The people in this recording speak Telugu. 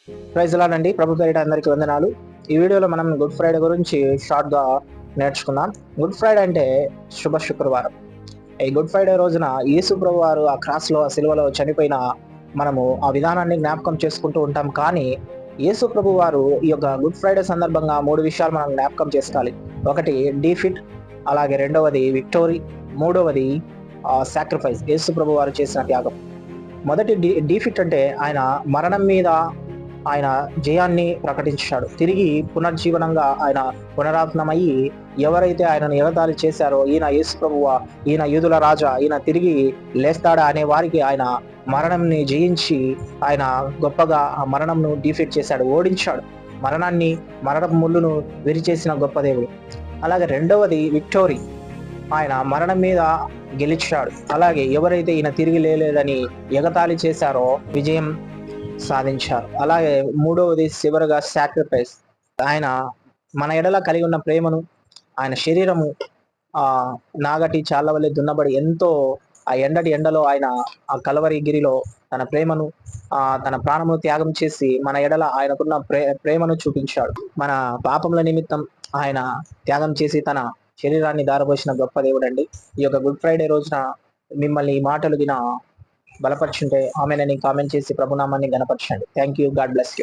ప్రైజ్ లార్డ్ అండి. ప్రభు పేరిట అందరికీ వందనాలు. ఈ వీడియోలో మనం గుడ్ ఫ్రైడే గురించి షార్ట్గా నేర్చుకుందాం. గుడ్ ఫ్రైడే అంటే శుభ శుక్రవారం. ఈ గుడ్ ఫ్రైడే రోజున యేసు ప్రభు వారు ఆ క్రాస్లో ఆ సిలువలో చనిపోయిన మనము ఆ విధానాన్ని జ్ఞాపకం చేసుకుంటూ ఉంటాం. కానీ యేసు ప్రభు వారు ఈ యొక్క గుడ్ ఫ్రైడే సందర్భంగా 3 విషయాలు మనం జ్ఞాపకం చేసుకోవాలి. ఒకటి డీఫిట్, అలాగే రెండవది విక్టోరీ, మూడవది సాక్రిఫైస్, యేసు ప్రభు వారు చేసిన త్యాగం. మొదటి డీఫిట్ అంటే ఆయన మరణం మీద ఆయన జయాన్ని ప్రకటించాడు. తిరిగి పునర్జీవనంగా ఆయన పునరాత్మయ్యి ఎవరైతే ఆయనను ఎగతాళి చేశారో, ఈయన యేసు ప్రభువా, ఈయన యూదుల రాజా, ఈయన తిరిగి లేస్తాడా అనే వారికి ఆయన మరణంని జయించి ఆయన గొప్పగా ఆ మరణంను డిఫీట్ చేశాడు, ఓడించాడు. మరణాన్ని, మరణపు ముళ్ళును విరిచేసిన గొప్ప దేవుడు. అలాగే రెండవది విక్టోరీ, ఆయన మరణం మీద గెలిచాడు. అలాగే ఎవరైతే ఈయన తిరిగి లేలేదని ఎగతాళి చేశారో విజయం సాధించారు. అలాగే మూడవది చివరగా సాక్రిఫైస్, ఆయన మన ఎడల కలిగి ఉన్న ప్రేమను, ఆయన శరీరము నాగటి చాళ్ళ వల్లే దున్నబడి ఎంతో ఆ ఎండటి ఎండలో ఆయన ఆ కలవరి గిరిలో తన ప్రేమను తన ప్రాణమును త్యాగం చేసి మన ఎడల ఆయనకున్న ప్రేమను చూపించాడు. మన పాపముల నిమిత్తం ఆయన త్యాగం చేసి తన శరీరాన్ని దారబోసిన గొప్ప దేవుడండి. ఈ యొక్క గుడ్ ఫ్రైడే రోజున మిమ్మల్ని ఈ మాటలు విన బలపరుచుంటే ఆమెనని కామెంట్ చేసి ప్రభునామాన్ని గణపరచండి. Thank you. God bless you.